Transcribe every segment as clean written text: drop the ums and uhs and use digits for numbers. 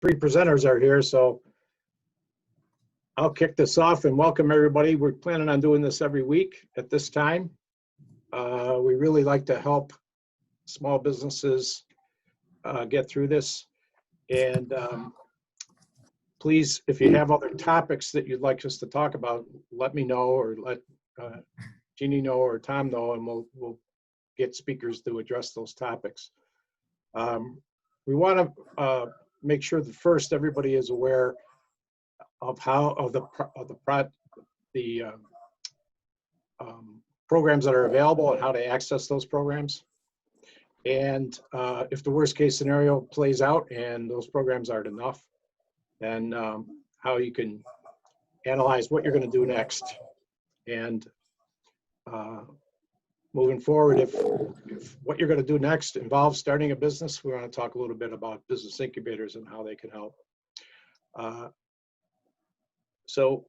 three presenters are here, so I'll kick this off and welcome everybody. We're planning on doing this every week at this time. We really like to help small businesses get through this. And please, if you have other topics that you'd like us to talk about, let me know, or let Jeannie know, or Tom know, and we'll get speakers to address those topics. We want to make sure that first everybody is aware of the programs that are available and how to access those programs. And if the worst case scenario plays out and those programs aren't enough, then how you can analyze what you're going to do next. And moving forward, if what you're going to do next involves starting a business, we want to talk a little bit about business incubators and how they can help. So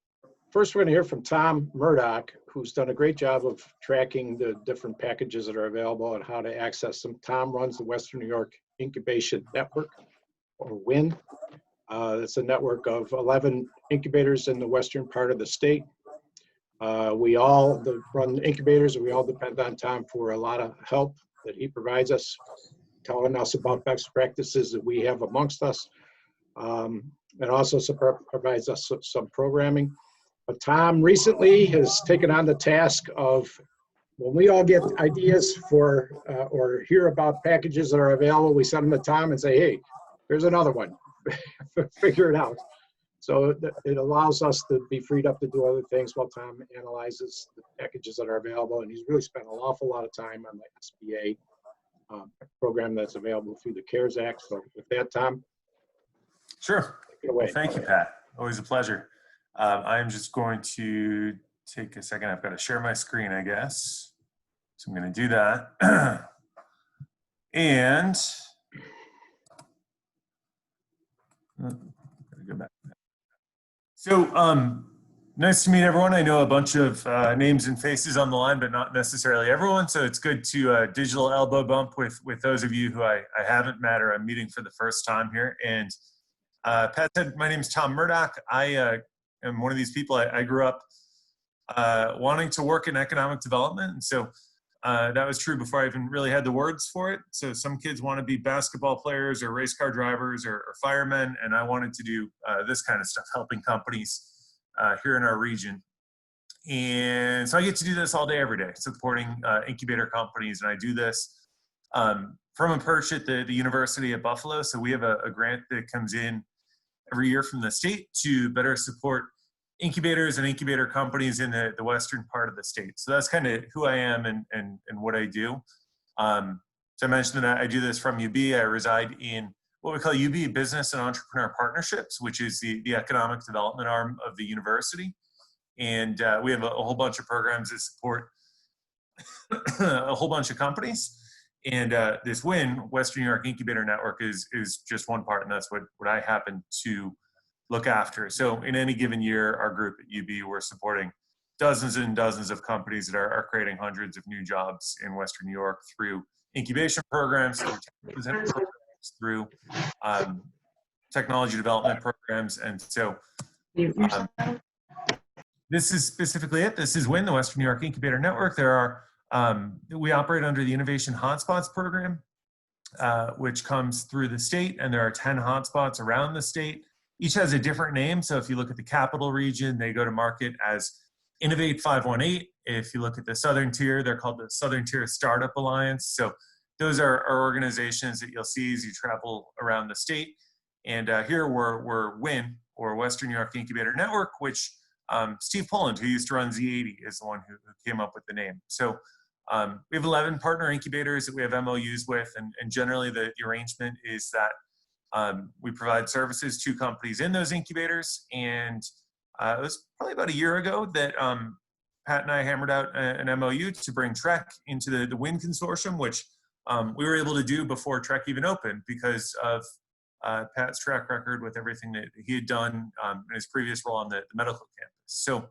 first, we're going to hear from Tom Murdock, who's done a great job of tracking the different packages that are available and how to access them. Tom runs the Western New York Incubator Network, or WIN. It's a network of 11 incubators in the western part of the state. We all run incubators, and we all depend on Tom for a lot of help that he provides us, telling us about best practices that we have amongst us. It also provides us some programming. But Tom recently has taken on the task of, when we all get ideas for or hear about packages that are available, we send them to Tom and say, hey, here's another one. Figure it out. So it allows us to be freed up to do other things while Tom analyzes the packages that are available. And he's really spent an awful lot of time on the SBA program that's available through the CARES Act. So with that, Tom. Sure. Well, thank you, Pat. Always a pleasure. I'm just going to take a second. I've got to share my screen, I guess. So I'm going to do that. And go back. So nice to meet everyone. I know a bunch of names and faces on the line, but not necessarily everyone. So it's good to digital elbow bump with those of you who I haven't met or I'm meeting for the first time here. And Pat said, my name is Tom Murdock. I am one of these people. I grew up wanting to work in economic development. And so that was true before I even really had the words for it. So some kids want to be basketball players or race car drivers or firemen. And I wanted to do this kind of stuff, helping companies here in our region. And so I get to do this all day, every day, supporting incubator companies. And I do this from a perch at the University of Buffalo. So we have a grant that comes in every year from the state to better support incubators and incubator companies in the western part of the state. So that's kind of who I am and what I do. So I mentioned that I do this from UB. I reside in what we call UB Business and Entrepreneur Partnerships, which is the economic development arm of the university. And we have a whole bunch of programs that support a whole bunch of companies. And this WIN, Western New York Incubator Network, is just one part, and that's what I happen to look after. So in any given year, our group at UB, we're supporting dozens and dozens of companies that are creating hundreds of new jobs in Western New York through incubation programs, through technology development programs. And so this is specifically it. This is WIN, the Western New York Incubator Network. There are we operate under the Innovation Hotspots program, which comes through the state, and there are 10 hotspots around the state. Each has a different name. So if you look at the capital region, they go to market as Innovate 518. If you look at the southern tier, they're called the Southern Tier Startup Alliance. So those are organizations that you'll see as you travel around the state. And here we're WIN, or Western New York Incubator Network, which Steve Poland, who used to run Z80, is the one who came up with the name. So we have 11 partner incubators that we have MOUs with, and generally the arrangement is that we provide services to companies in those incubators. And it was probably about a year ago that Pat and I hammered out an MOU to bring TReC into the WIN consortium, which we were able to do before TReC even opened because of Pat's track record with everything that he had done in his previous role on the medical campus. So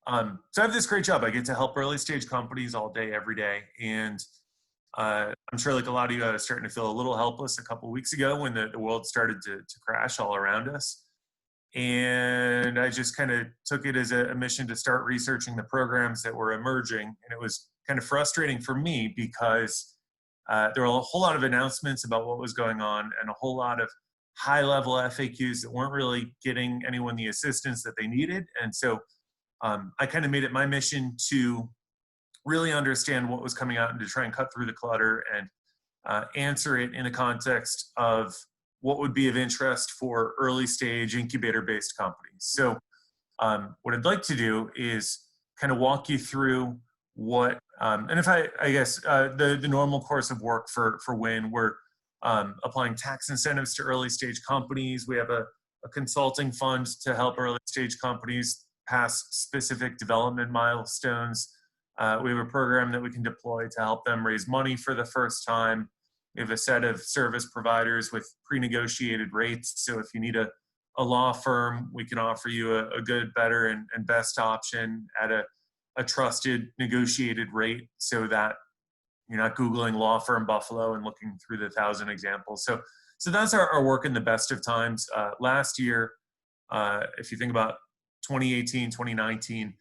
I have this great job. I get to help early stage companies all day, every day. And I'm sure like a lot of you, I was starting to feel a little helpless a couple of weeks ago when the world started to crash all around us. And I just kind of took it as a mission to start researching the programs that were emerging. And it was kind of frustrating for me because there were a whole lot of announcements about what was going on and a whole lot of high-level FAQs that weren't really getting anyone the assistance that they needed. And so I kind of made it my mission to really understand what was coming out and to try and cut through the clutter and answer it in the context of what would be of interest for early stage incubator based companies. So what I'd like to do is kind of walk you through what, and if I guess the normal course of work for WIN, we're applying tax incentives to early stage companies. We have a consulting fund to help early stage companies pass specific development milestones. We have a program that we can deploy to help them raise money for the first time. We have a set of service providers with pre-negotiated rates. So if you need a law firm, we can offer you a good, better, and best option at a trusted negotiated rate so that you're not Googling law firm Buffalo and looking through the 1,000 examples. So that's our work in the best of times. Last year, if you think about 2018, 2019,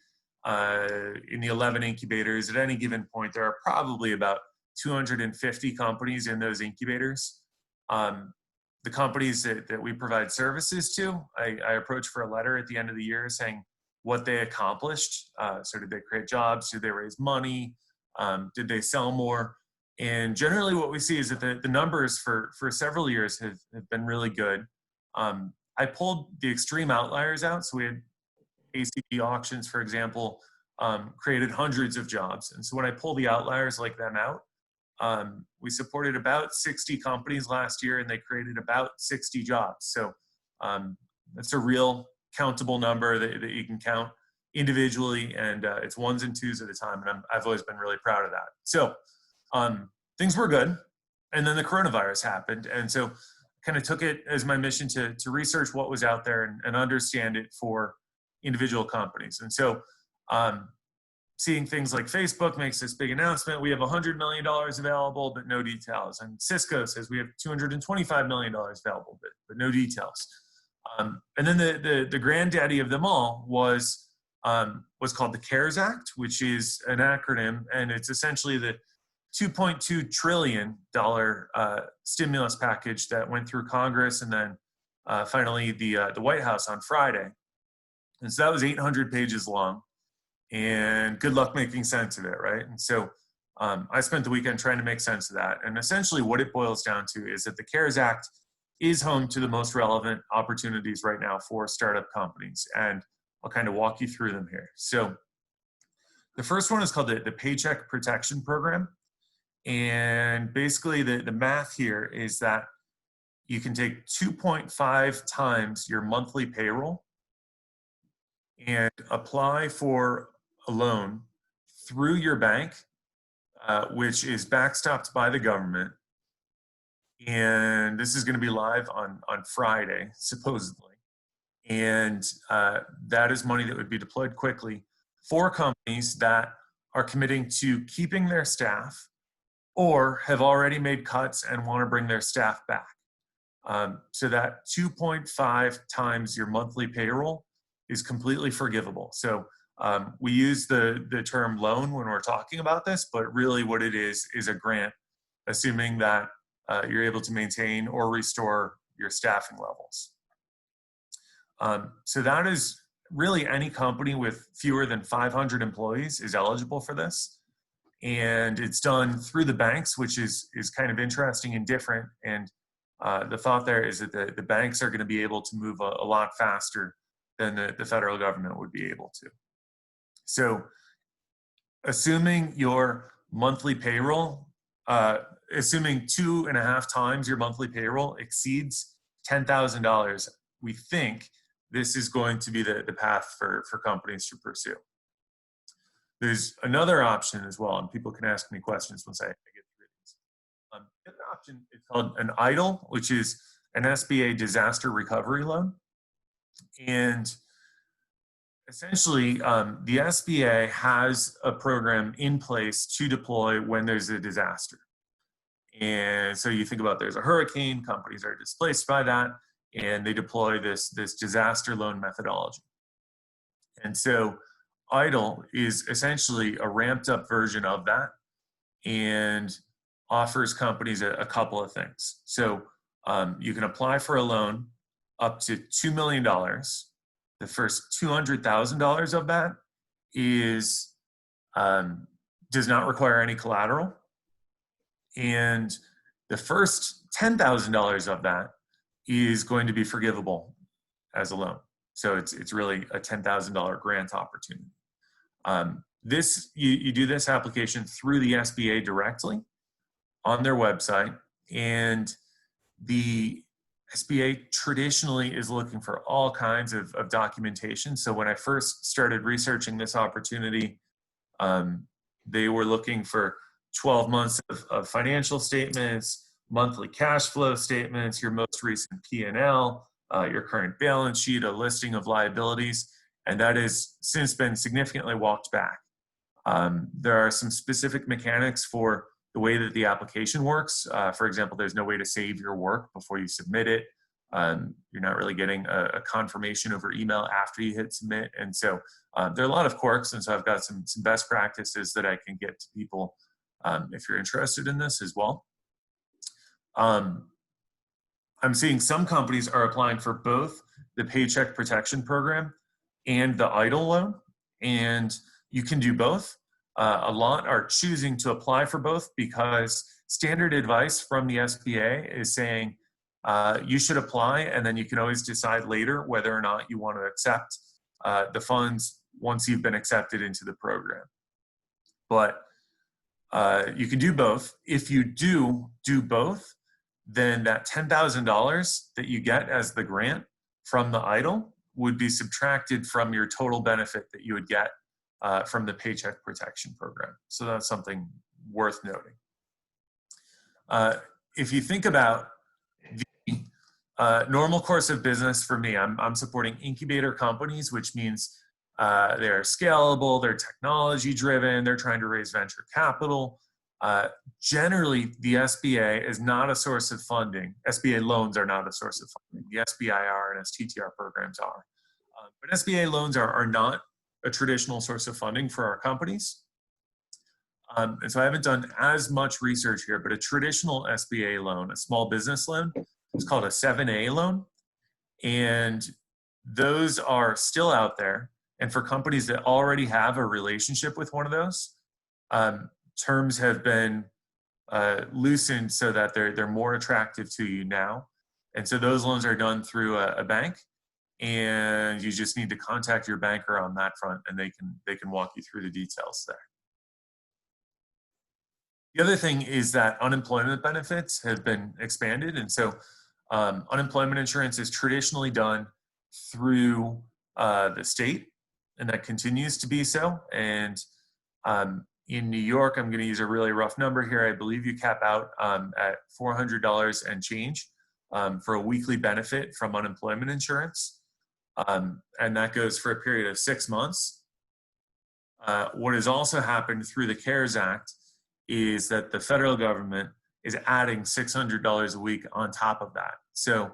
in the 11 incubators, at any given point, there are probably about 250 companies in those incubators. The companies that we provide services to, I approach for a letter at the end of the year saying what they accomplished. So did they create jobs? Did they raise money? Did they sell more? And generally what we see is that the numbers for several years have been really good. I pulled the extreme outliers out. So we had ACB auctions, for example, created hundreds of jobs. And so when I pull the outliers like them out, we supported about 60 companies last year and they created about 60 jobs. So that's a real countable number that you can count individually, and it's ones and twos at a time. And I've always been really proud of that. So things were good. And then the coronavirus happened. And so kind of took it as my mission to research what was out there and understand it for individual companies. And so seeing things like Facebook makes this big announcement, we have $100 million available, but no details. And Cisco says we have $225 million available, but no details. And then the granddaddy of them all was what's called the CARES Act, which is an acronym, and it's essentially the $2.2 trillion stimulus package that went through Congress and then finally the White House on Friday. And so that was 800 pages long, and good luck making sense of it, right? And so I spent the weekend trying to make sense of that. And essentially what it boils down to is that the CARES Act is home to the most relevant opportunities right now for startup companies. And I'll kind of walk you through them here. So the first one is called the Paycheck Protection Program. And basically the math here is that you can take 2.5 times your monthly payroll and apply for a loan through your bank, which is backstopped by the government. And this is going to be live on Friday, supposedly. And that is money that would be deployed quickly for companies that are committing to keeping their staff or have already made cuts and want to bring their staff back. So that 2.5 times your monthly payroll is completely forgivable. So we use the term loan when we're talking about this, but really what it is a grant, assuming that you're able to maintain or restore your staffing levels. So that is really any company with fewer than 500 employees is eligible for this. And it's done through the banks, which is kind of interesting and different. And the thought there is that the banks are going to be able to move a lot faster than the federal government would be able to. So assuming your monthly payroll, assuming 2.5 times your monthly payroll exceeds $10,000, we think this is going to be the path for companies to pursue. There's another option as well, and people can ask me questions once I get through these. The other option is called an EIDL, which is an SBA disaster recovery loan. And essentially, the SBA has a program in place to deploy when there's a disaster. And so you think about there's a hurricane, companies are displaced by that, and they deploy this disaster loan methodology. And so EIDL is essentially a ramped up version of that and offers companies a couple of things. So you can apply for a loan up to $2 million. The first $200,000 of that is does not require any collateral. And the first $10,000 of that is going to be forgivable as a loan. So it's really a $10,000 grant opportunity. You do this application through the SBA directly on their website, and the SBA traditionally is looking for all kinds of documentation. So when I first started researching this opportunity, they were looking for 12 months of financial statements, monthly cash flow statements, your most recent P&L, your current balance sheet, a listing of liabilities, and that has since been significantly walked back. There are some specific mechanics for the way that the application works. For example, there's no way to save your work before you submit it. You're not really getting a confirmation over email after you hit submit. And so there are a lot of quirks, and so I've got some best practices that I can get to people if you're interested in this as well. I'm seeing some companies are applying for both the Paycheck Protection Program and the EIDL loan, and you can do both. A lot are choosing to apply for both because standard advice from the SBA is saying you should apply, and then you can always decide later whether or not you want to accept the funds once you've been accepted into the program. But you can do both. If you do both, then that $10,000 that you get as the grant from the EIDL would be subtracted from your total benefit that you would get from the Paycheck Protection Program. So that's something worth noting. If you think about the normal course of business for me, I'm supporting incubator companies, which means they're scalable, they're technology driven, they're trying to raise venture capital. Generally, the SBA is not a source of funding. SBA loans are not a source of funding. The SBIR and STTR programs are. But SBA loans are not a traditional source of funding for our companies. And so I haven't done as much research here, but a traditional SBA loan, a small business loan, is called a 7A loan. And those are still out there. And for companies that already have a relationship with one of those, terms have been loosened so that they're more attractive to you now. And so those loans are done through a bank, and you just need to contact your banker on that front, and they can walk you through the details there. The other thing is that unemployment benefits have been expanded, and so unemployment insurance is traditionally done through the state, and that continues to be so. And in New York, I'm going to use a really rough number here. I believe you cap out at $400 and change for a weekly benefit from unemployment insurance. And that goes for a period of 6 months. What has also happened through the CARES Act is that the federal government is adding $600 a week on top of that. So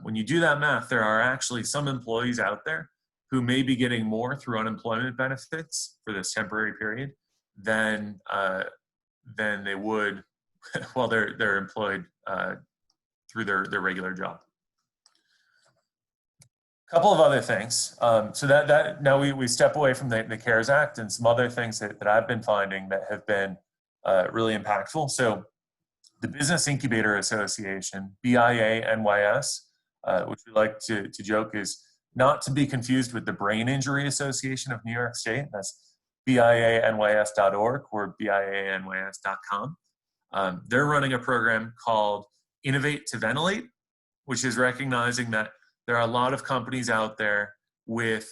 when you do that math, there are actually some employees out there who may be getting more through unemployment benefits for this temporary period than they would while they're employed through their regular job. A couple of other things. So that now we step away from the CARES Act and some other things that I've been finding that have been really impactful. So the Business Incubator Association, BIA-NYS, which we like to joke is not to be confused with the Brain Injury Association of New York State. That's BIANYS.org or BIANYS.com. They're running a program called Innovate to Ventilate, which is recognizing that there are a lot of companies out there with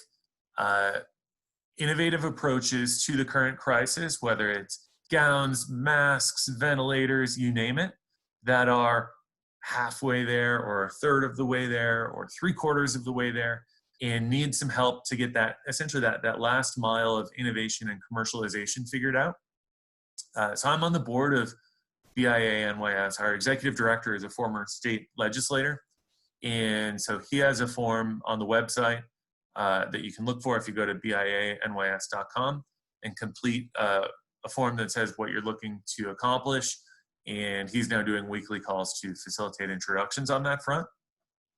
innovative approaches to the current crisis, whether it's gowns, masks, ventilators, you name it, that are halfway there or a third of the way there or 3/4 of the way there and need some help to get that, essentially that last mile of innovation and commercialization figured out. So I'm on the board of BIA NYS. Our executive director is a former state legislator. And so he has a form on the website that you can look for if you go to bianys.com and complete a form that says what you're looking to accomplish. And he's now doing weekly calls to facilitate introductions on that front.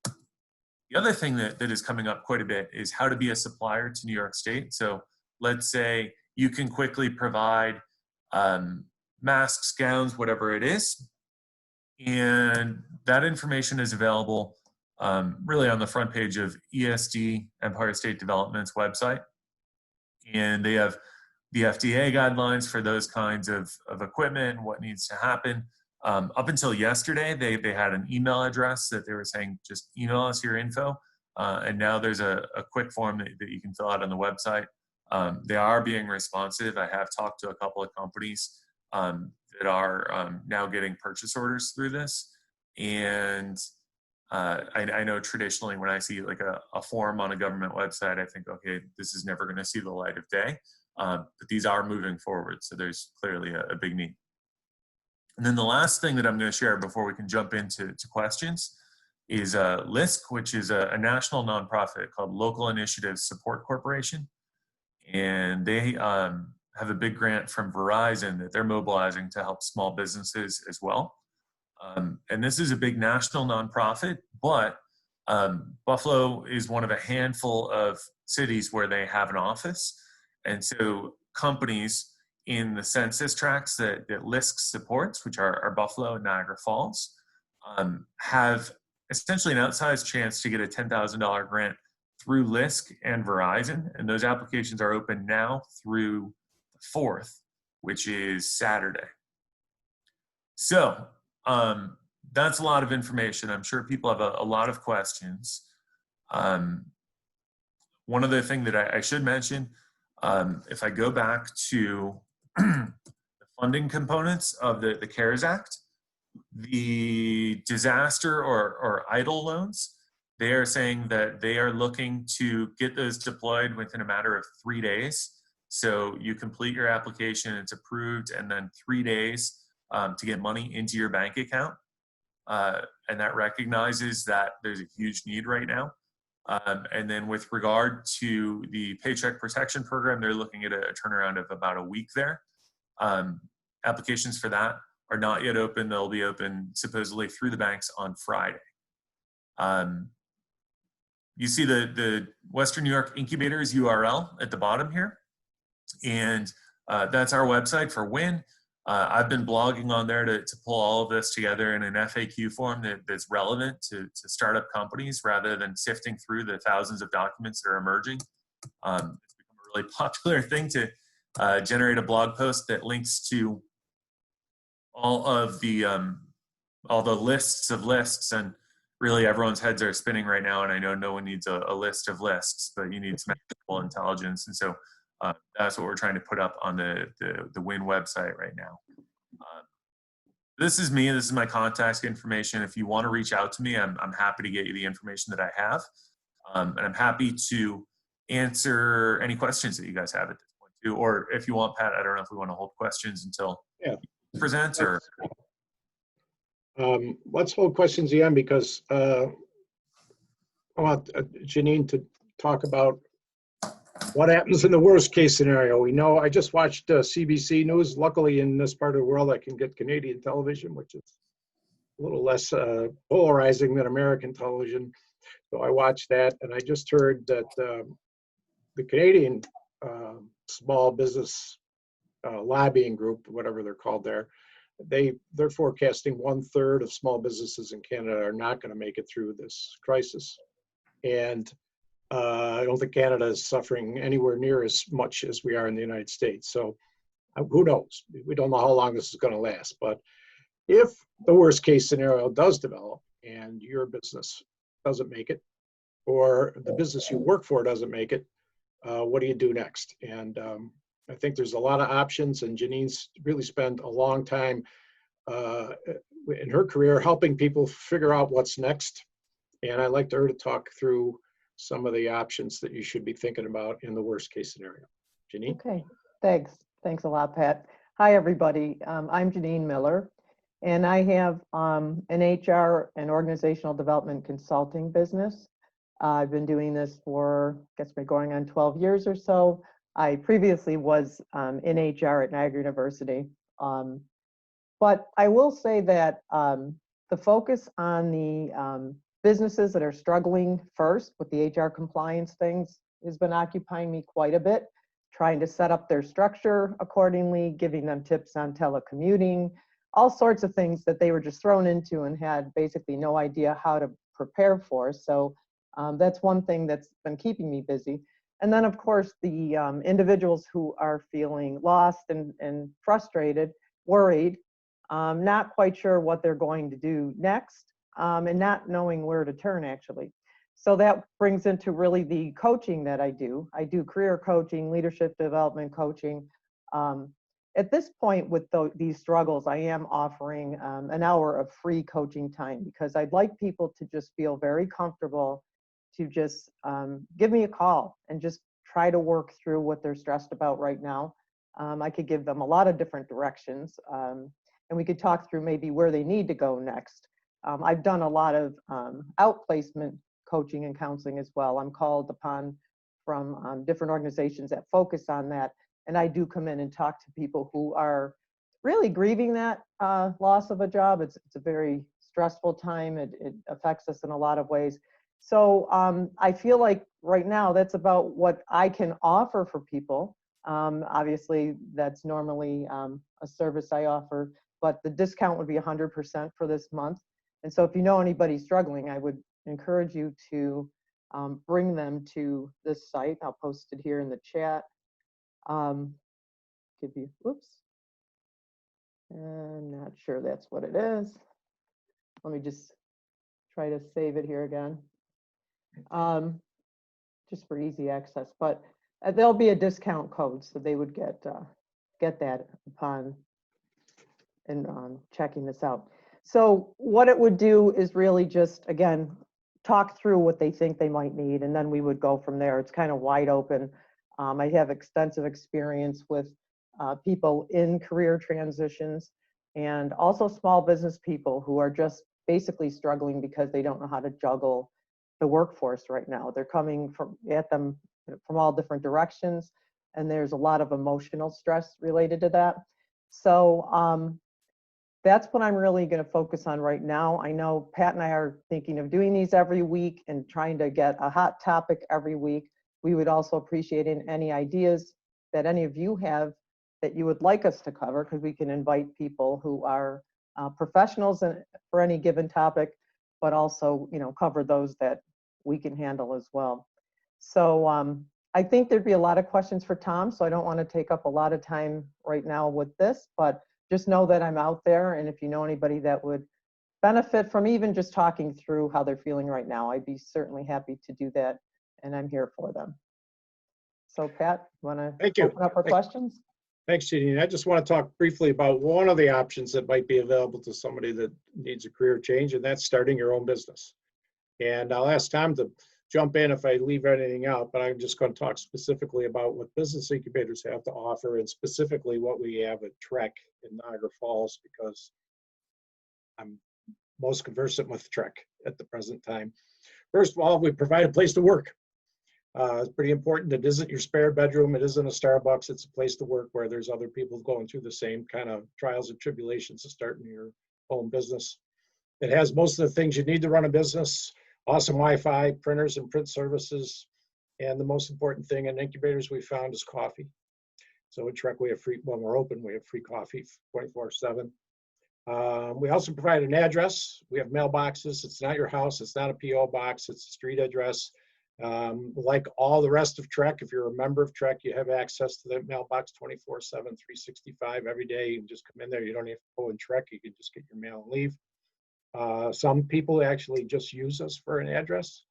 The other thing that is coming up quite a bit is how to be a supplier to New York State. So let's say you can quickly provide masks, gowns, whatever it is. And that information is available really on the front page of ESD, Empire State Development's website. And they have the FDA guidelines for those kinds of equipment and what needs to happen. Up until yesterday, they had an email address that they were saying, just email us your info. And now there's a quick form that you can fill out on the website. They are being responsive. I have talked to a couple of companies that are now getting purchase orders through this. And I know traditionally when I see like a form on a government website, I think, okay, this is never going to see the light of day. But these are moving forward. So there's clearly a big need. And then the last thing that I'm going to share before we can jump into questions is LISC, which is a national nonprofit called Local Initiatives Support Corporation. And they have a big grant from Verizon that they're mobilizing to help small businesses as well. And this is a big national nonprofit, but Buffalo is one of a handful of cities where they have an office. And so companies in the census tracts that LISC supports, which are Buffalo and Niagara Falls, have essentially an outsized chance to get a $10,000 grant through LISC and Verizon. And those applications are open now through the 4th, which is Saturday. So that's a lot of information. I'm sure people have a lot of questions. One other thing that I should mention, if I go back to the funding components of the CARES Act, the disaster or EIDL loans, they are saying that they are looking to get those deployed within a matter of 3 days. So you complete your application, it's approved, and then 3 days to get money into your bank account. And that recognizes that there's a huge need right now. And then with regard to the Paycheck Protection Program, they're looking at a turnaround of about a week there. Applications for that are not yet open. They'll be open supposedly through the banks on Friday. You see the Western New York Incubator's URL at the bottom here. And that's our website for WIN. I've been blogging on there to pull all of this together in an FAQ form that's relevant to startup companies rather than sifting through the thousands of documents that are emerging. It's become a really popular thing to generate a blog post that links to all the lists of lists, and really everyone's heads are spinning right now. And I know no one needs a list of lists, but you need some actual intelligence. And so that's what we're trying to put up on the WIN website right now. This is me. This is my contact information. If you want to reach out to me, I'm happy to get you the information that I have. And I'm happy to answer any questions that you guys have at this point too. Or if you want, Pat, I don't know if we want to hold questions until you present or. Let's hold questions at the end because I want Jeannine to talk about what happens in the worst case scenario. We know, I just watched CBC News. Luckily in this part of the world, I can get Canadian television, which is a little less polarizing than American television. So I watched that, and I just heard that the Canadian small business lobbying group, whatever they're called there, they're forecasting 1/3 of small businesses in Canada are not going to make it through this crisis. And I don't think Canada is suffering anywhere near as much as we are in the United States. So who knows? We don't know how long this is going to last. But if the worst case scenario does develop and your business doesn't make it, or the business you work for doesn't make it, what do you do next? And I think there's a lot of options, and Jannine's really spent a long time in her career helping people figure out what's next. And I'd like her to talk through some of the options that you should be thinking about in the worst case scenario. Jeannine? Okay, thanks. Thanks a lot, Pat. Hi, everybody. I'm Janine Miller, And I have an HR and organizational development consulting business. I've been doing this for, I guess we're going on 12 years or so. I previously was in HR at Niagara University. But I will say that the focus on the businesses that are struggling first with the HR compliance things has been occupying me quite a bit, trying to set up their structure accordingly, giving them tips on telecommuting, all sorts of things that they were just thrown into and had basically no idea how to prepare for. So that's one thing that's been keeping me busy. And then, of course, the individuals who are feeling lost and frustrated, worried, not quite sure what they're going to do next, and not knowing where to turn, actually. So that brings into really the coaching that I do. I do career coaching, leadership development coaching. At this point with these struggles, I am offering an hour of free coaching time because I'd like people to just feel very comfortable to just give me a call and just try to work through what they're stressed about right now. I could give them a lot of different directions, and we could talk through maybe where they need to go next. I've done a lot of outplacement coaching and counseling as well. I'm called upon from different organizations that focus on that. And I do come in and talk to people who are really grieving that loss of a job. It's a very stressful time. It affects us in a lot of ways. So I feel like right now that's about what I can offer for people. Obviously, that's normally a service I offer, but the discount would be 100% for this month. And so if you know anybody struggling, I would encourage you to bring them to this site. I'll post it here in the chat. Give you, whoops. I'm not sure that's what it is. Let me just try to save it here again. Just for easy access, but there'll be a discount code, so they would get that upon and checking this out. So what it would do is really just, again, talk through what they think they might need, and then we would go from there. It's kind of wide open. I have extensive experience with people in career transitions and also small business people who are just basically struggling because they don't know how to juggle the workforce right now. They're coming at them from all different directions, and there's a lot of emotional stress related to that. So that's what I'm really going to focus on right now. I know Pat and I are thinking of doing these every week and trying to get a hot topic every week. We would also appreciate any ideas that any of you have that you would like us to cover, because we can invite people who are professionals for any given topic, but also, you know, cover those that we can handle as well. So I think there'd be a lot of questions for Tom, so I don't want to take up a lot of time right now with this, but just know that I'm out there, and if you know anybody that would benefit from even just talking through how they're feeling right now, I'd be certainly happy to do that, and I'm here for them. So Pat, you want to open up for questions? Thanks, Jeannine. I just want to talk briefly about one of the options that might be available to somebody that needs a career change, and that's starting your own business. And I'll ask Tom to jump in if I leave anything out, but I'm just going to talk specifically about what business incubators have to offer, and specifically what we have at TReC in Niagara Falls, because I'm most conversant with TReC at the present time. First of all, we provide a place to work. It's pretty important. It isn't your spare bedroom. It isn't a Starbucks. It's a place to work where there's other people going through the same kind of trials and tribulations of starting your own business. It has most of the things you need to run a business: awesome Wi-Fi, printers and print services, and the most important thing in incubators we found is coffee. So at TReC, we have free, when we're open, we have free coffee 24/7. We also provide an address. We have mailboxes. It's not your house. It's not a P.O. box. It's a street address. Like all the rest of TReC, if you're a member of TReC, you have access to that mailbox 24/7, 365 every day. You can just come in there. You don't have to go in TReC. You can just get your mail and leave. Some people actually just use us for an address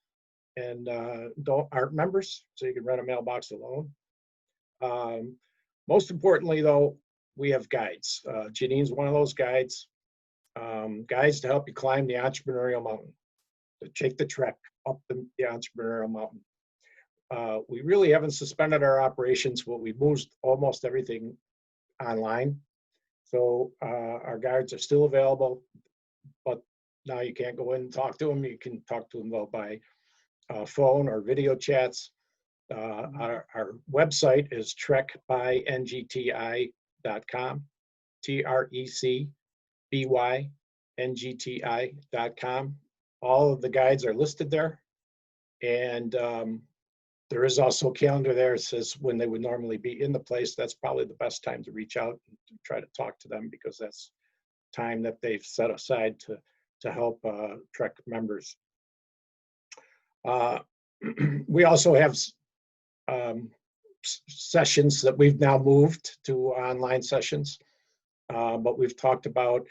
and aren't members, so you can rent a mailbox alone. Most importantly, though, we have guides. Jeannine's one of those guides. Guides to help you climb the entrepreneurial mountain, to take the trek up the entrepreneurial mountain. We really haven't suspended our operations, but we've moved almost everything online. So our guards are still available, but now you can't go in and talk to them. You can talk to them though by phone or video chats. Our website is trecbynGTI.com, TRECBYNGTI.com. All of the guides are listed there. And there is also a calendar there that says when they would normally be in the place. That's probably the best time to reach out and to try to talk to them, because that's time that they've set aside to help TReC members. We also have sessions that we've now moved to online sessions, but we've talked about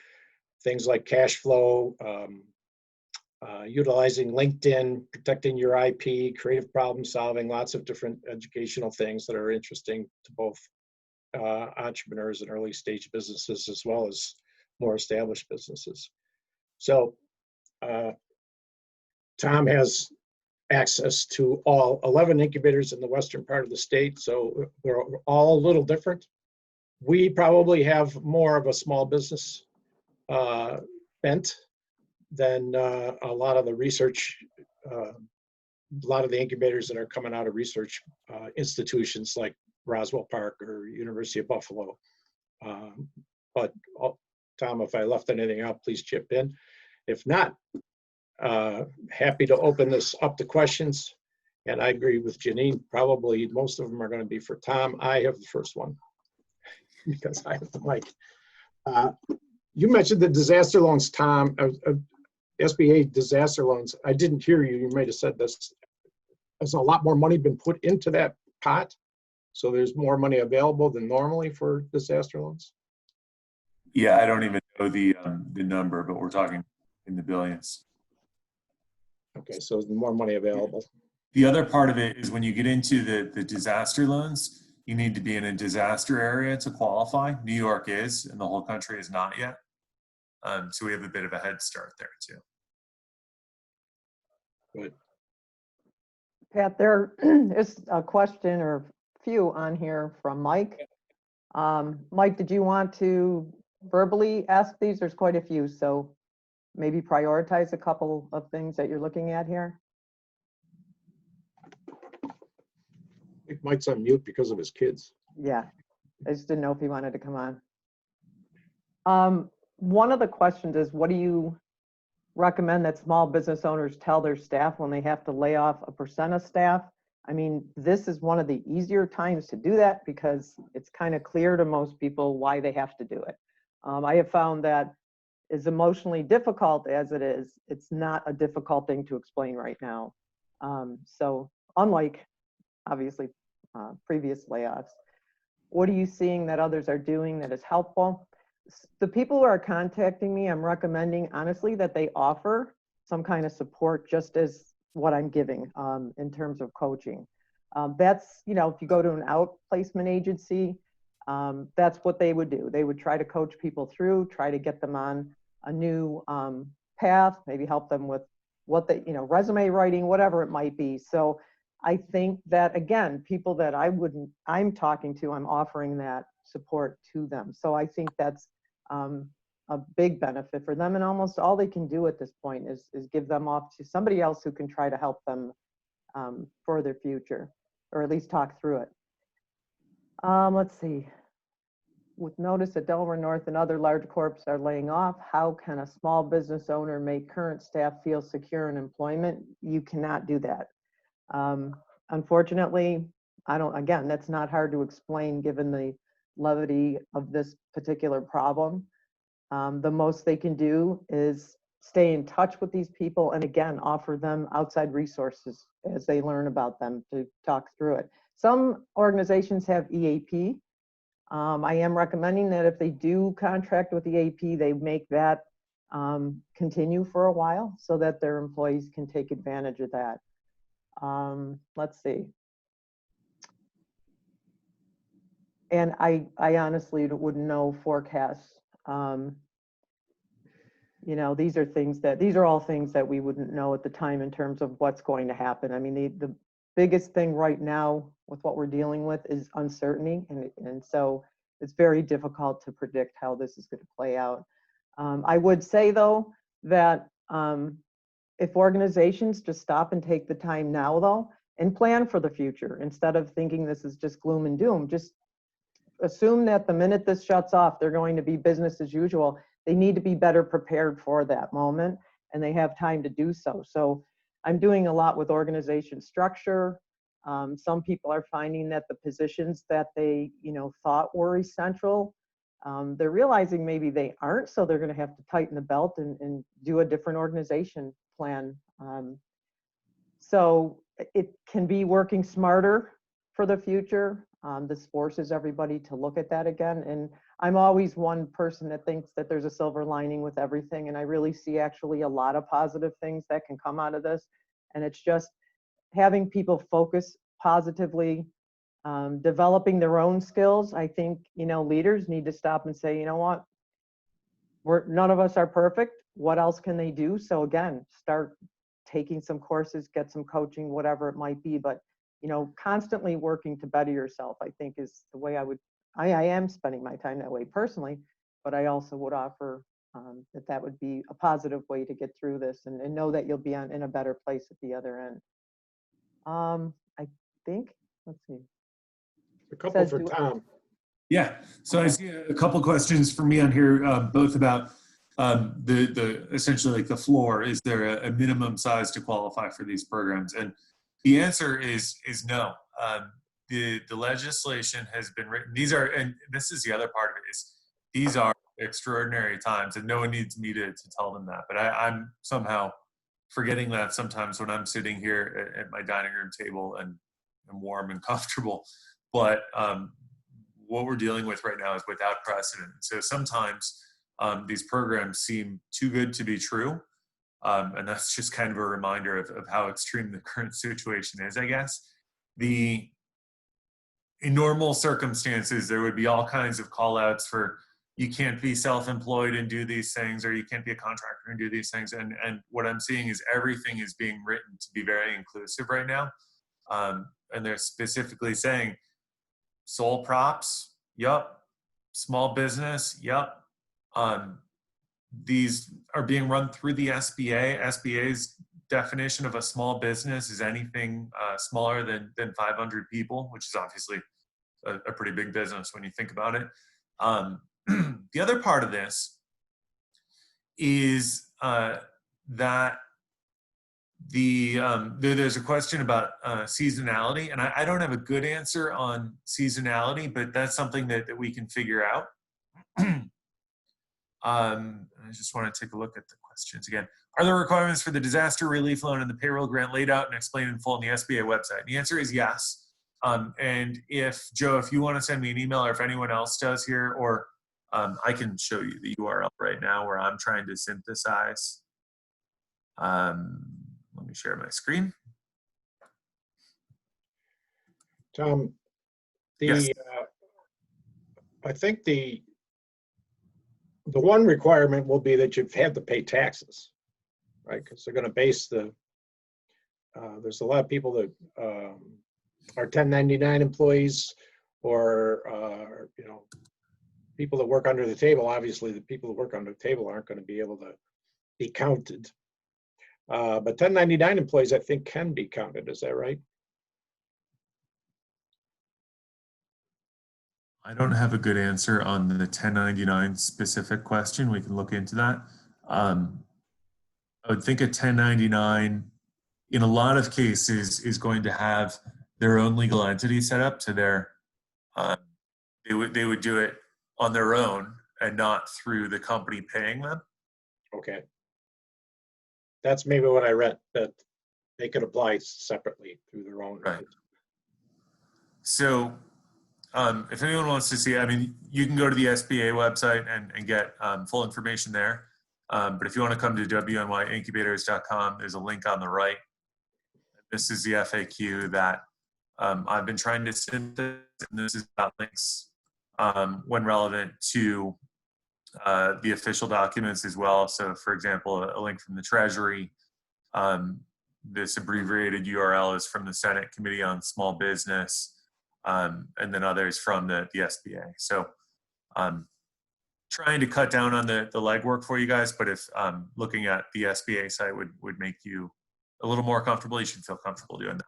things like cash flow, utilizing LinkedIn, protecting your IP, creative problem solving, lots of different educational things that are interesting to both entrepreneurs and early stage businesses, as well as more established businesses. So Tom has access to all 11 incubators in the western part of the state, so they're all a little different. We probably have more of a small business bent than a lot of the research, a lot of the incubators that are coming out of research institutions like Roswell Park or University of Buffalo. But Tom, if I left anything out, please chip in. If not, happy to open this up to questions. And I agree with Jeannine, probably most of them are going to be for Tom. I have the first one because I have the mic. You mentioned the disaster loans, Tom, SBA disaster loans. I didn't hear you. You might have said this. Has a lot more money been put into that pot? So there's more money available than normally for disaster loans? Yeah, I don't even know the number, but we're talking in the billions. Okay, so there's more money available. The other part of it is when you get into the disaster loans, you need to be in a disaster area to qualify. New York is, and the whole country is not yet. So we have a bit of a head start there too. Good. Pat, there is a question or few on here from Mike. Mike, did you want to verbally ask these? There's quite a few, so maybe prioritize a couple of things that you're looking at here. I think Mike's on mute because of his kids. Yeah, I just didn't know if he wanted to come on. One of the questions is, what do you recommend that small business owners tell their staff when they have to lay off a % of staff? I mean, this is one of the easier times to do that because it's kind of clear to most people why they have to do it. I have found that as emotionally difficult as it is, it's not a difficult thing to explain right now. So unlike, obviously, previous layoffs, what are you seeing that others are doing that is helpful? The people who are contacting me, I'm recommending, honestly, that they offer some kind of support just as what I'm giving in terms of coaching. That's, you know, if you go to an outplacement agency, that's what they would do. They would try to coach people through, try to get them on a new path, maybe help them with what they, you know, resume writing, whatever it might be. So I think that, again, people that I'm talking to, I'm offering that support to them. So I think that's a big benefit for them, and almost all they can do at this point is give them off to somebody else who can try to help them for their future, or at least talk through it. Let's see. With notice that Delaware North and other large corps are laying off, how can a small business owner make current staff feel secure in employment? You cannot do that. Unfortunately, again, that's not hard to explain given the levity of this particular problem. The most they can do is stay in touch with these people and, again, offer them outside resources as they learn about them to talk through it. Some organizations have EAP. I am recommending that if they do contract with EAP, they make that continue for a while so that their employees can take advantage of that. Let's see. And I honestly wouldn't know forecasts. You know, these are all things that we wouldn't know at the time in terms of what's going to happen. I mean, the biggest thing right now with what we're dealing with is uncertainty. And so it's very difficult to predict how this is going to play out. I would say, though, that if organizations just stop and take the time now, though, and plan for the future, instead of thinking this is just gloom and doom, just assume that the minute this shuts off, they're going to be business as usual. They need to be better prepared for that moment, and they have time to do so. So I'm doing a lot with organization structure. Some people are finding that the positions that they, thought were essential, they're realizing maybe they aren't, so they're going to have to tighten the belt and do a different organization plan. So it can be working smarter for the future. This forces everybody to look at that again. And I'm always one person that thinks that there's a silver lining with everything. And I really see actually a lot of positive things that can come out of this. And it's just having people focus positively, developing their own skills. I think, leaders need to stop and say, you know what, none of us are perfect. What else can they do? So again, start taking some courses, get some coaching, whatever it might be. But, constantly working to better yourself, I think, is the way I am spending my time that way personally, but I also would offer that would be a positive way to get through this and know that you'll be in a better place at the other end. I think, let's see. A couple for Tom. Yeah, so I see a couple questions for me on here, both about the essentially like the floor. Is there a minimum size to qualify for these programs? And the answer is no. The legislation has been written. And this is the other part of it, is these are extraordinary times, and no one needs me to tell them that. But I'm somehow forgetting that sometimes when I'm sitting here at my dining room table and I'm warm and comfortable. But what we're dealing with right now is without precedent. So sometimes these programs seem too good to be true. And that's just kind of a reminder of how extreme the current situation is, I guess. In normal circumstances, there would be all kinds of call outs for you can't be self-employed and do these things, or you can't be a contractor and do these things. And what I'm seeing is everything is being written to be very inclusive right now. And they're specifically saying sole props, yup. Small business, yup. These are being run through the SBA. SBA's definition of a small business is anything smaller than 500 people, which is obviously a pretty big business when you think about it. The other part of this is that there's a question about seasonality, and I don't have a good answer on seasonality, but that's something that we can figure out. I just want to take a look at the questions again. Are the requirements for the disaster relief loan and the payroll grant laid out and explained in full on the SBA website? The answer is yes. And if Joe, if you want to send me an email, or if anyone else does here, or I can show you the URL right now where I'm trying to synthesize. Let me share my screen. Tom, Yes. I think the one requirement will be that you've had to pay taxes, right? Because they're going to base there's a lot of people that are 1099 employees, or people that work under the table. Obviously, the people that work under the table aren't going to be able to be counted. But 1099 employees, I think, can be counted. Is that right? I don't have a good answer on the 1099 specific question. We can look into that. I would think a 1099 in a lot of cases is going to have their own legal entity set up to their, they would do it on their own and not through the company paying them. Okay. That's maybe what I read, that they could apply separately through their own. Right. So if anyone wants to see, I mean, you can go to the SBA website and get full information there. But if you want to come to WNYincubators.com, there's a link on the right. This is the FAQ that I've been trying to synthesize, and this is about links when relevant to the official documents as well. So for example, a link from the Treasury. This abbreviated URL is from the Senate Committee on Small Business, and then others from the SBA. So trying to cut down on the legwork for you guys, but if looking at the SBA site would make you a little more comfortable, you should feel comfortable doing that.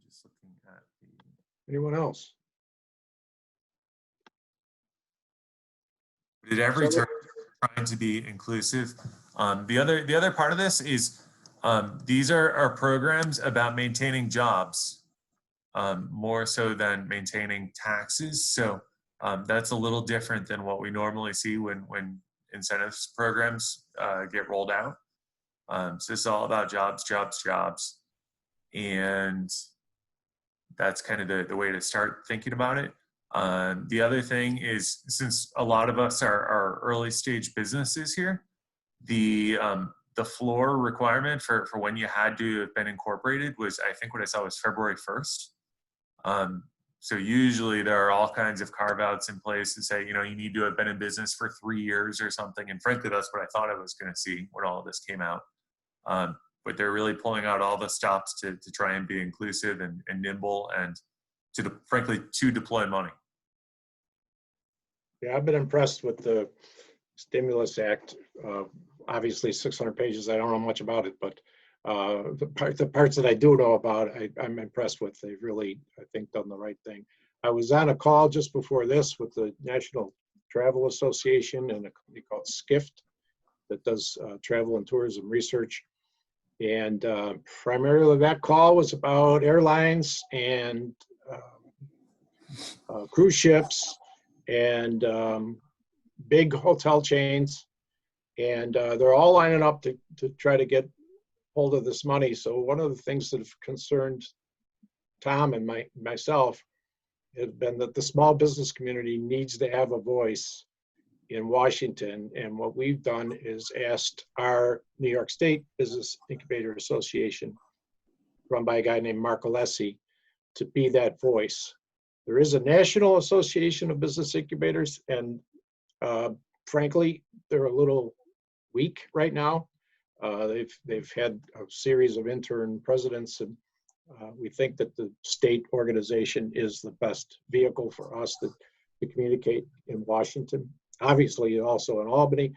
Just looking at the... Anyone else? Did every term trying to be inclusive. The other part of this is these are programs about maintaining jobs more so than maintaining taxes. So that's a little different than what we normally see when incentives programs get rolled out. So this is all about jobs, jobs, jobs. And that's kind of the way to start thinking about it. The other thing is, since a lot of us are early stage businesses here, the floor requirement for when you had to have been incorporated was, I think what I saw was February 1st. So usually there are all kinds of carve outs in place to say, you know, you need to have been in business for 3 years or something. And frankly, that's what I thought I was going to see when all of this came out. But they're really pulling out all the stops to try and be inclusive and nimble and frankly, to deploy money. Yeah, I've been impressed with the Stimulus Act. Obviously 600 pages, I don't know much about it, but the parts that I do know about, I'm impressed with. They've really, I think, done the right thing. I was on a call just before this with the National Travel Association and a company called Skift that does travel and tourism research. And primarily that call was about airlines and cruise ships and big hotel chains. And they're all lining up to try to get hold of this money. So one of the things that have concerned Tom and myself has been that the small business community needs to have a voice in Washington. And what we've done is asked our New York State Business Incubator Association, run by a guy named Mark Alessi, to be that voice. There is a National Association of Business Incubators, and frankly, they're a little weak right now. They've had a series of interim presidents, and we think that the state organization is the best vehicle for us to communicate in Washington. Obviously, also in Albany,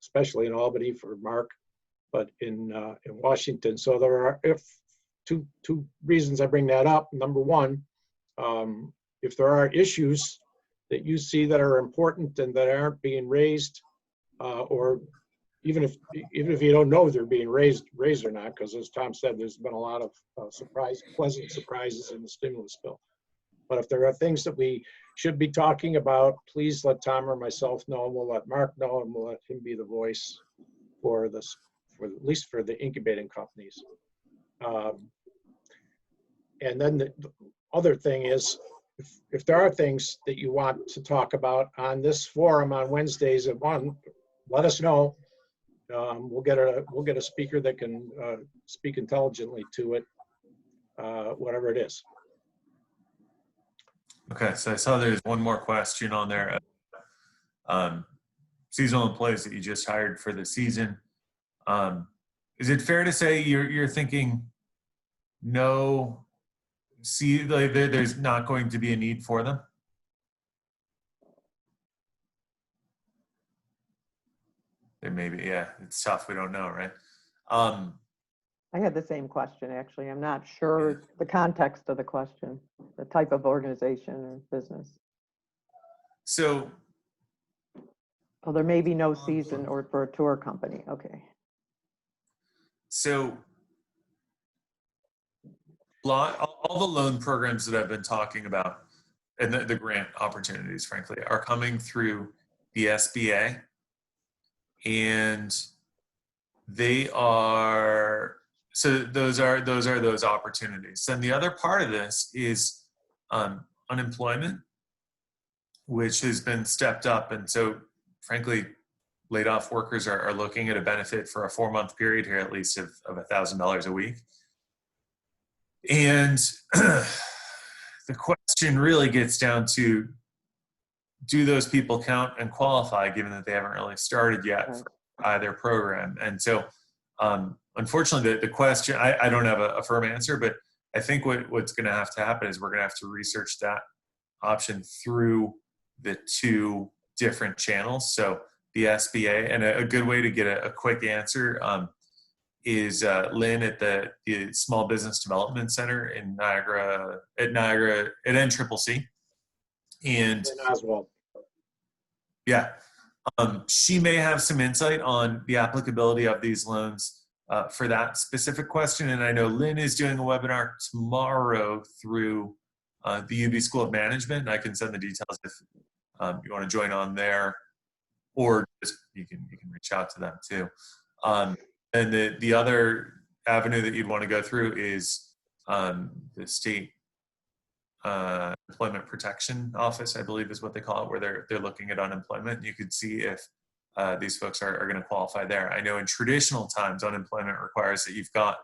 especially in Albany for Mark, but in Washington. So there are two reasons I bring that up. Number one, if there are issues that you see that are important and that aren't being raised, or even if you don't know if they're being raised or not, because as Tom said, there's been a lot of pleasant surprises in the stimulus bill. But if there are things that we should be talking about, please let Tom or myself know, and we'll let Mark know, and we'll let him be the voice for this, at least for the incubating companies. And then the other thing is, if there are things that you want to talk about on this forum on Wednesdays at 1, let us know. We'll get a speaker that can speak intelligently to it, whatever it is. Okay, so I saw there's one more question on there. Seasonal employees that you just hired for the season. Is it fair to say you're thinking no? There's not going to be a need for them? There may be, yeah. It's tough. We don't know, right? I had the same question, actually. I'm not sure the context of the question, the type of organization or business. So, oh, there may be no season or for a tour company. Okay. So, all the loan programs that I've been talking about and the grant opportunities, frankly, are coming through the SBA, and they are, so those are those opportunities. And the other part of this is unemployment, which has been stepped up. And so frankly, laid off workers are looking at a benefit for a 4-month period here, at least of $1,000 a week. And the question really gets down to, do those people count and qualify, given that they haven't really started yet for either program? And so, unfortunately, the question, I don't have a firm answer, but I think what's going to have to happen is we're going to have to research that option through the two different channels. So the SBA, and a good way to get a quick answer is Lynn at the Small Business Development Center in Niagara, at NCCC. And Oswald. yeah, she may have some insight on the applicability of these loans for that specific question. And I know Lynn is doing a webinar tomorrow through the UB School of Management. And I can send the details if you want to join on there, or just you can reach out to them too. And the other avenue that you'd want to go through is the state employment protection office, I believe is what they call it, where they're looking at unemployment. You could see if these folks are going to qualify there. I know in traditional times, unemployment requires that you've got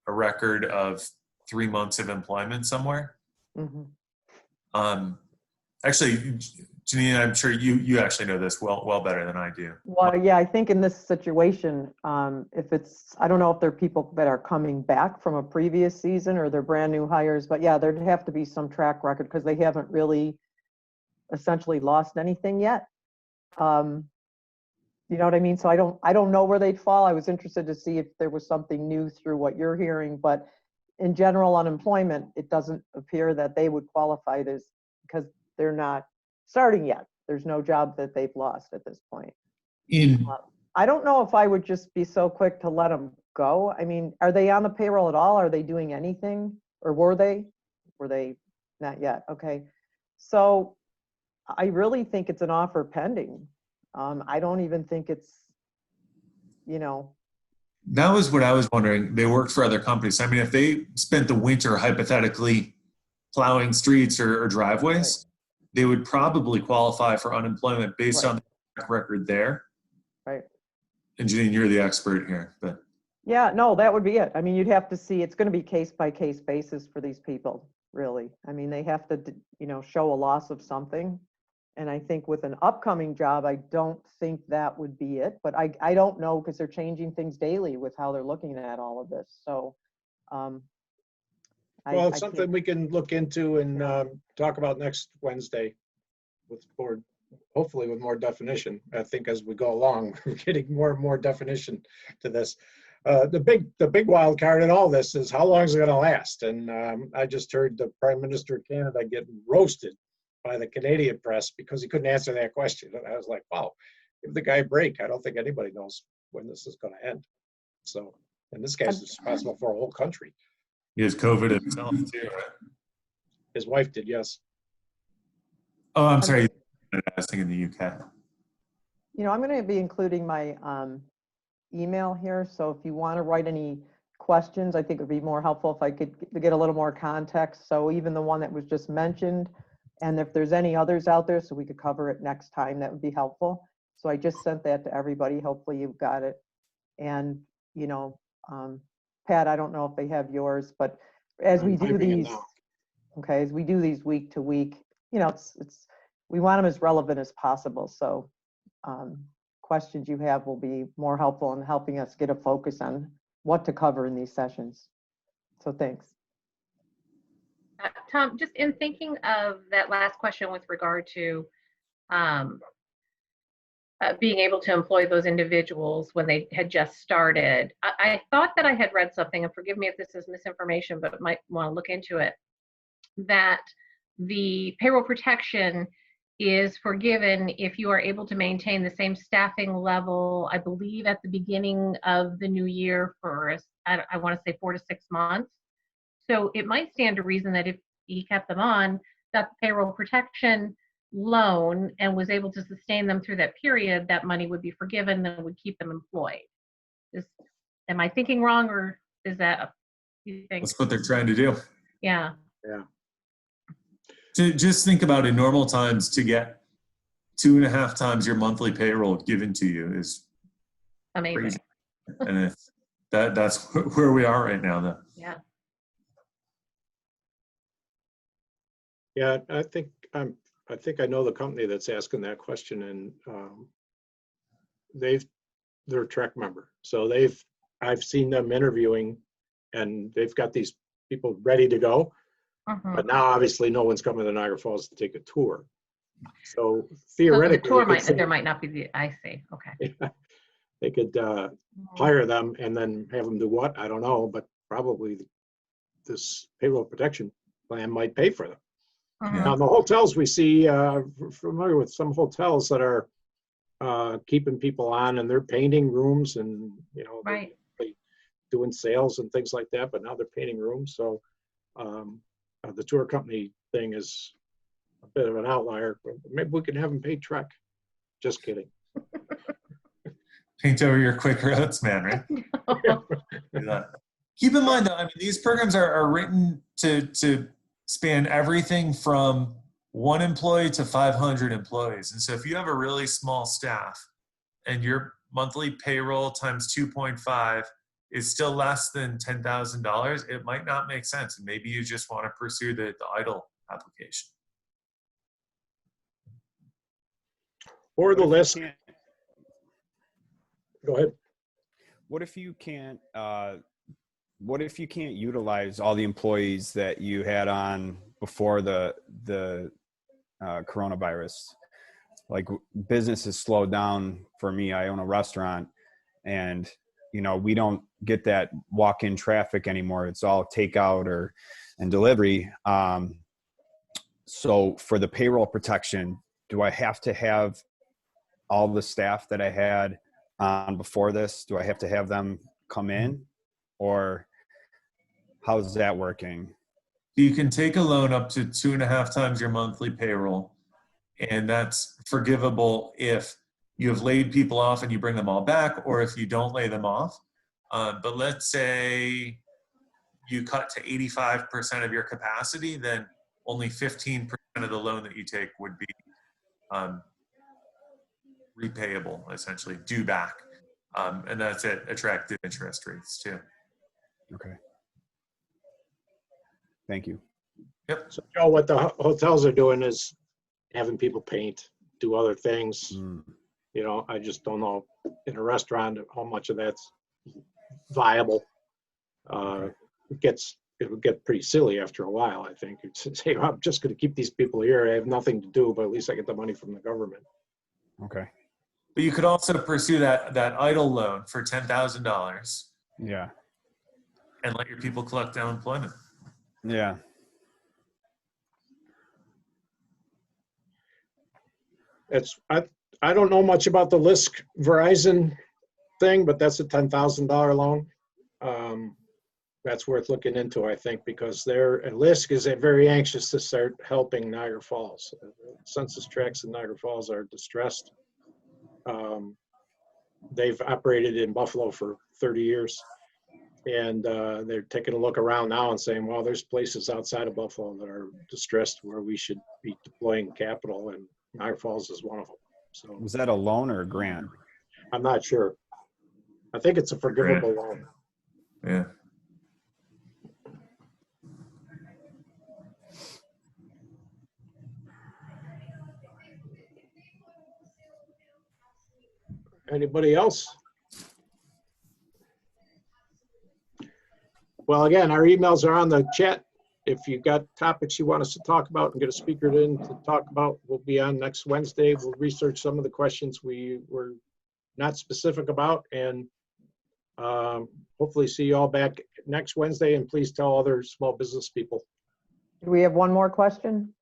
a record of 3 months of employment somewhere. Mm-hmm. Actually, Jeannine, I'm sure you actually know this well better than I do. Well, yeah, I think in this situation, if it's, I don't know if they're people that are coming back from a previous season or they're brand new hires, but yeah, there'd have to be some track record because they haven't really essentially lost anything yet. You know what I mean? So I don't know where they'd fall. I was interested to see if there was something new through what you're hearing, but in general unemployment, it doesn't appear that they would qualify this because they're not starting yet. There's no job that they've lost at this point. I don't know if I would just be so quick to let them go. I mean, are they on the payroll at all? Are they doing anything? Or were they? Were they not yet? Okay. So I really think it's an offer pending. I don't even think it's, you know. That was what I was wondering. They worked for other companies. I mean, if they spent the winter hypothetically plowing streets or driveways, they would probably qualify for unemployment based on the track record there. Right. And Jeannine, you're the expert here, but. Yeah, no, that would be it. I mean, you'd have to see, it's going to be case by case basis for these people, really. I mean, they have to, you know, show a loss of something. And I think with an upcoming job, I don't think that would be it, but I don't know because they're changing things daily with how they're looking at all of this. So, well, it's something we can look into and talk about next Wednesday with board, hopefully with more definition. I think as we go along, we're getting more and more definition to this. The big wild card in all this is how long is it going to last? And I just heard the Prime Minister of Canada getting roasted by the Canadian press because he couldn't answer that question. And I was like, wow, give the guy a break. I don't think anybody knows when this is going to end. So, and this guy's responsible for a whole country. He has COVID himself too, right? His wife did, yes. Oh, I'm sorry. I was thinking the UK. You know, I'm going to be including my email here. So if you want to write any questions, I think it would be more helpful if I could get a little more context. So even the one that was just mentioned, and if there's any others out there, so we could cover it next time, that would be helpful. So I just sent that to everybody. Hopefully you've got it. And, you know, Pat, I don't know if they have yours, but as we do these, okay, as we do these week to week, you know, we want them as relevant as possible. So questions you have will be more helpful in helping us get a focus on what to cover in these sessions. So thanks. Tom, just in thinking of that last question with regard to being able to employ those individuals when they had just started, I thought that I had read something, and forgive me if this is misinformation, but might want to look into it, that the payroll protection is forgiven if you are able to maintain the same staffing level, I believe at the beginning of the new year for, I want to say 4 to 6 months. So it might stand to reason that if he kept them on, that the payroll protection loan and was able to sustain them through that period, that money would be forgiven and would keep them employed. Am I thinking wrong, or is that, you think? That's what they're trying to do. Yeah. Yeah. To just think about in normal times, to get 2.5 times your monthly payroll given to you is Amazing. Crazy. And that's where we are right now, though. Yeah. Yeah, I think I know the company that's asking that question, and they're a TReC member, so they've I've seen them interviewing, and they've got these people ready to go. But now, obviously, no one's coming to Niagara Falls to take a tour. So So the theoretically, tour they could say- there might not be I see. Okay. they could hire them and then have them do what? I don't know, but probably this payroll protection plan might pay for them. Now, the hotels we see, we're familiar with some hotels that are keeping people on, and they're painting rooms, and Right. they're doing sales and things like that. But now they're painting rooms, so the tour company thing is a bit of an outlier. But maybe we can have them pay TReC. Just kidding. Paint over your quick roads, man, right? Do that. Keep in mind, though, I mean, these programs are written to span everything from 1 employee to 500 employees. And so if you have a really small staff and your monthly payroll times 2.5 is still less than $10,000, it might not make sense. And maybe you just want to pursue the EIDL application. Or the list. Go ahead. What if you can't utilize all the employees that you had on before the coronavirus? Like, business has slowed down for me. I own a restaurant, and we don't get that walk-in traffic anymore. It's all takeout and delivery. So for the payroll protection, do I have to have all the staff that I had on before this? Do I have to have them come in, or how's that working? You can take a loan up to 2.5 times your monthly payroll, and that's forgivable if you have laid people off and you bring them all back, or if you don't lay them off. But let's say you cut to 85% of your capacity, then only 15% of the loan that you take would be repayable, essentially due back. And that's at attractive interest rates too. Okay. Thank you. Yep. So, Joe, what the hotels are doing is having people paint, do other things. I just don't know in a restaurant how much of that's viable. It would get pretty silly after a while, I think. You'd say, I'm just going to keep these people here. I have nothing to do, but at least I get the money from the government. Okay. But you could also pursue that EIDL loan for $10,000. Yeah. And let your people collect unemployment. Yeah. I don't know much about the LISC Verizon thing, but that's a $10,000 loan. That's worth looking into, I think, because LISC is very anxious to start helping Niagara Falls. Census tracts in Niagara Falls are distressed. They've operated in Buffalo for 30 years, and they're taking a look around now and saying, well, there's places outside of Buffalo that are distressed where we should be deploying capital, and Niagara Falls is one of them. So, Was that a loan or a grant? I'm not sure. I think it's a forgivable loan. Yeah. Anybody else? Well, again, our emails are on the chat. If you've got topics you want us to talk about and get a speaker in to talk about, we'll be on next Wednesday. We'll research some of the questions we were not specific about, and hopefully see you all back next Wednesday. And please tell other small business people. Do we have one more question?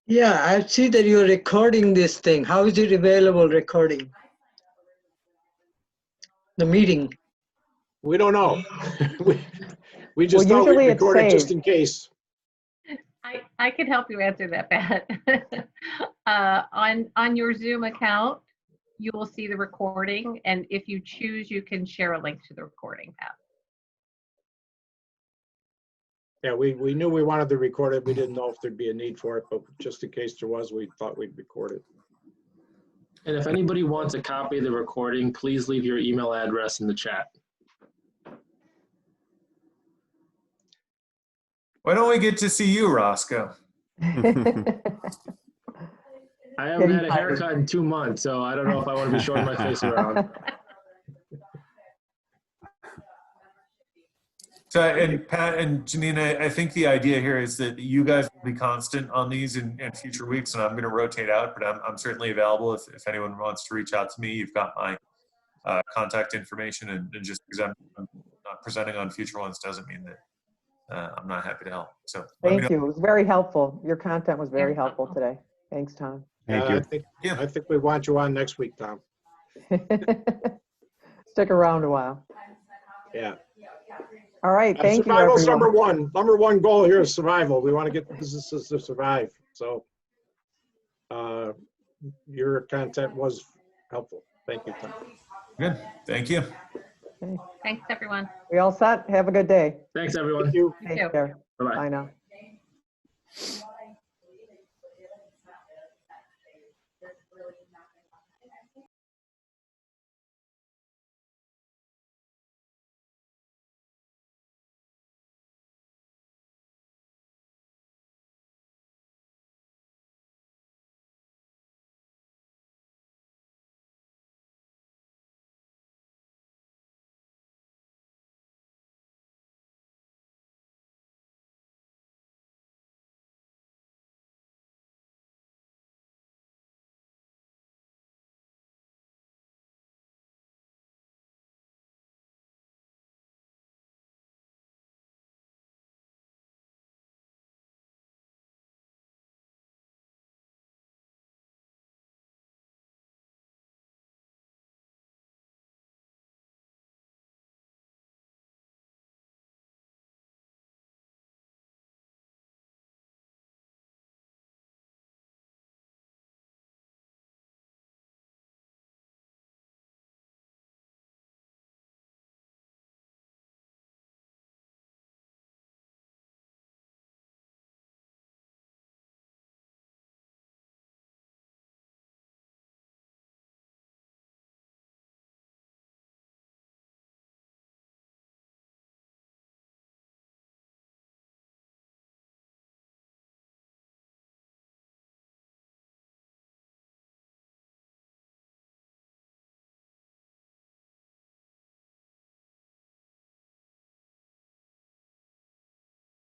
Yeah, I see that you're recording this thing. How is it available recording? The meeting. We don't know. we just Well, thought we'd usually it's record it just saved. in case. I could help you answer that, Pat. On your Zoom account, you will see the recording, and if you choose, you can share a link to the recording, Pat. Yeah, we knew we wanted to record it. We didn't know if there'd be a need for it, but just in case there was, we thought we'd record it. And if anybody wants a copy of the recording, please leave your email address in the chat. Why don't we get to see you, Roscoe? I haven't had a haircut in 2 months, so I don't know if I want to be showing my face around. So, and Pat and Jeannine, I think the idea here is that you guys will be constant on these in future weeks, and I'm going to rotate out, but I'm certainly available if anyone wants to reach out to me. You've got my contact information, and just because I'm not presenting on future ones doesn't mean that I'm not happy to help. So Thank you. It was very helpful. Your content was very helpful today. Thanks, Tom. Thank you. I think we want you on next week, Tom. Stick around a while. Yeah. All right. Thank you, Survival's everyone. number one. Number one goal here is survival. We want to get the businesses to survive. So your content was helpful. Thank you, Tom. Good. Thank you. Okay. Thanks, everyone. We all set? Have a good day. Thanks, everyone. Thank you. You too. Take care. Bye-bye. Bye now.